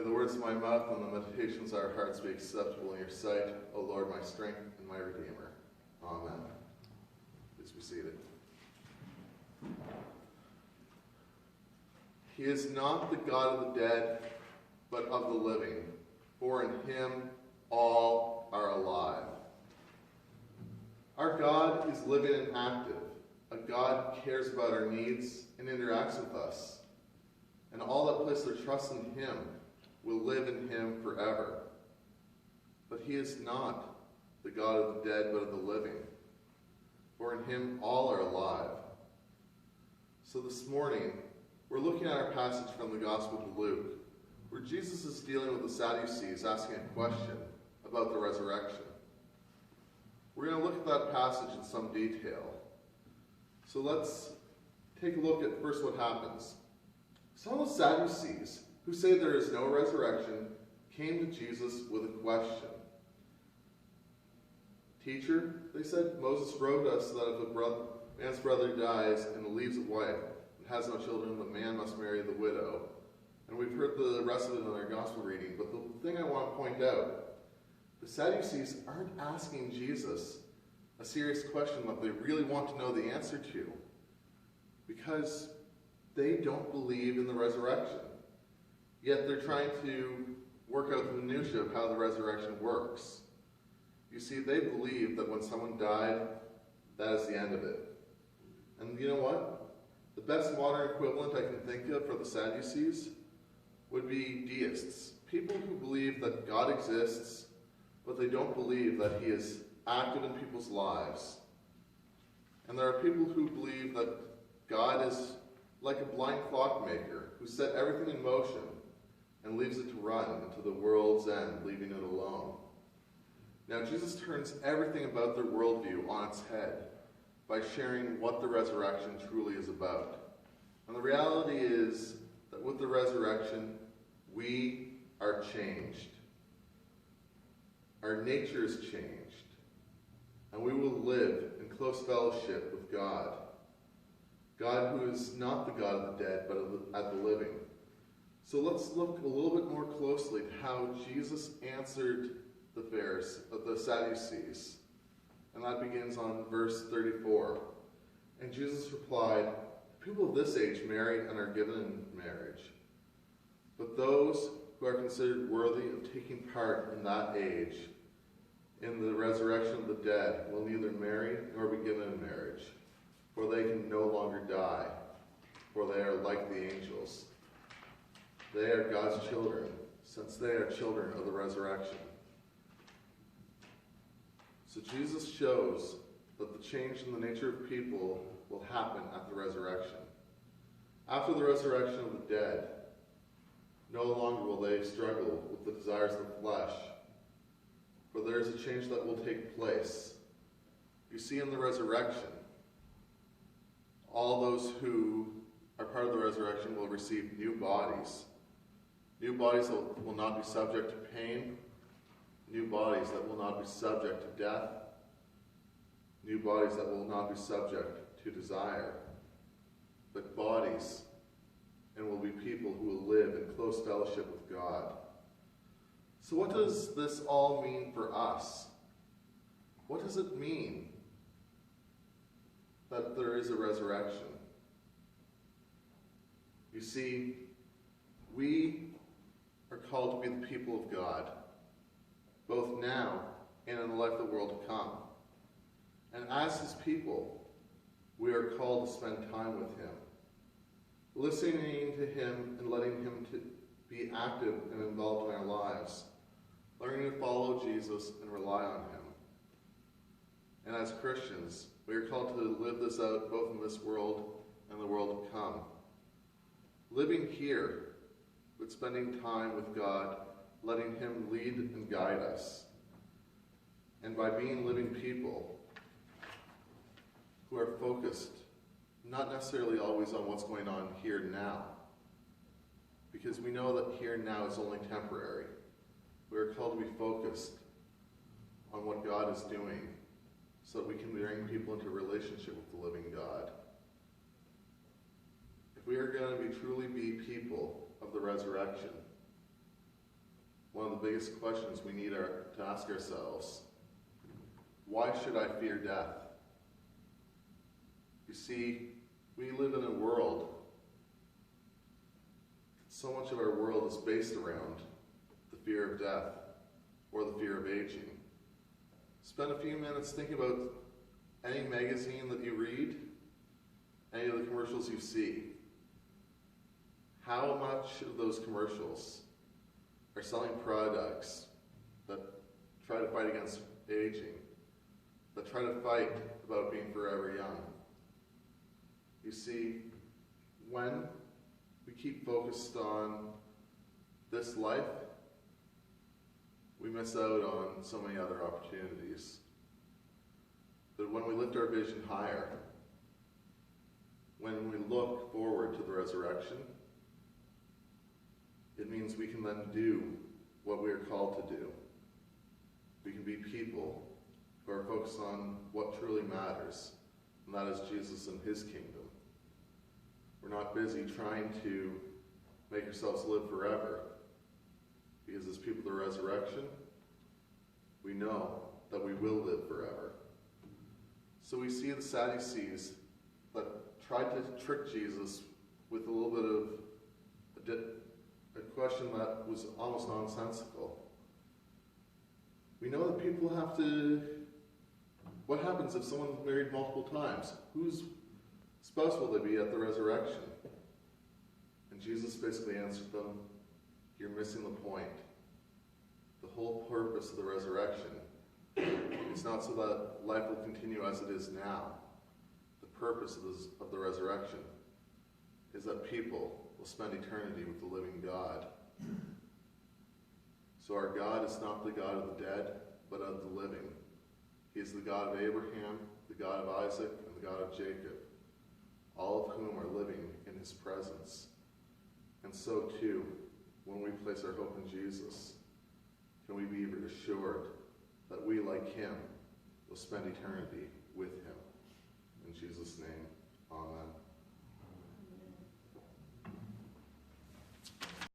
May the words of my mouth and the meditations of our hearts be acceptable in your sight, O Lord, my strength and my Redeemer. Amen. Please be seated. He is not the God of the dead, but of the living, for in him all are alive. Our God is living and active. A God who cares about our needs and interacts with us. And all that place their trust in him will live in him forever. But he is not the God of the dead, but of the living, for in him all are alive. So this morning, we're looking at our passage from the Gospel of Luke, where Jesus is dealing with the Sadducees, asking a question about the resurrection. We're going to look at that passage in some detail. So let's take a look at first what happens. Some of the Sadducees, who say there is no resurrection, came to Jesus with a question. Teacher, they said, Moses wrote us that if a man's brother dies and leaves a wife and has no children, the man must marry the widow. And we've heard the rest of it in our gospel reading, but the thing I want to point out, the Sadducees aren't asking Jesus a serious question that they really want to know the answer to, because they don't believe in the resurrection. Yet they're trying to work out the minutiae of how the resurrection works. You see, they believe that when someone died, that is the end of it. And you know what? The best modern equivalent I can think of for the Sadducees would be deists. People who believe that God exists, but they don't believe that he is active in people's lives. And there are people who believe that God is like a blind clockmaker who set everything in motion and leaves it to run into the world's end, leaving it alone. Now, Jesus turns everything about their worldview on its head by sharing what the resurrection truly is about. And the reality is that with the resurrection, we are changed. Our nature is changed, and we will live in close fellowship with God. God who is not the God of the dead, but of the living. So let's look a little bit more closely at how Jesus answered the Sadducees. And that begins on verse 34. And Jesus replied, people of this age marry and are given in marriage. But those who are considered worthy of taking part in that age, in the resurrection of the dead, will neither marry nor be given in marriage, for they can no longer die, for they are like the angels. They are God's children, since they are children of the resurrection. So Jesus shows that the change in the nature of people will happen at the resurrection. After the resurrection of the dead, no longer will they struggle with the desires of the flesh, for there is a change that will take place. You see, in the resurrection, all those who are part of the resurrection will receive new bodies. New bodies that will not be subject to pain. New bodies that will not be subject to death. New bodies that will not be subject to desire. But bodies, and will be people who will live in close fellowship with God. So what does this all mean for us? What does it mean that there is a resurrection? You see, we are called to be the people of God, both now and in the life of the world to come. And as his people, we are called to spend time with him, listening to him and letting him to be active and involved in our lives, learning to follow Jesus and rely on him. And as Christians, we are called to live this out both in this world and the world to come. Living here, but spending time with God, letting him lead and guide us. And by being living people who are focused, not necessarily always on what's going on here now, because we know that here and now is only temporary. We are called to be focused on what God is doing so that we can bring people into relationship with the living God. If we are going to truly be people of the resurrection, one of the biggest questions we need to ask ourselves. Why should I fear death? You see, we live in a world, so much of our world is based around the fear of death or the fear of aging. Spend a few minutes thinking about any magazine that you read, any of the commercials you see. How much of those commercials are selling products that try to fight against aging, that try to fight about being forever young? You see, when we keep focused on this life, we miss out on so many other opportunities. But when we lift our vision higher, when we look forward to the resurrection, it means we can then do what we are called to do. We can be people who are focused on what truly matters, and that is Jesus and his kingdom. We're not busy trying to make ourselves live forever, because as people of the resurrection, we know that we will live forever. So we see the Sadducees that tried to trick Jesus with a little bit of a question that was almost nonsensical. We know that people have to... What happens if someone's married multiple times? Whose spouse will they be at the resurrection? And Jesus basically answered them, you're missing the point. The whole purpose of the resurrection is not so that life will continue as it is now. The purpose of the resurrection is that people will spend eternity with the living God. So our God is not the God of the dead, but of the living. He is the God of Abraham, the God of Isaac, and the God of Jacob, all of whom are living in his presence. And so too, when we place our hope in Jesus, can we be assured that we, like him, will spend eternity with him. In Jesus' name, amen.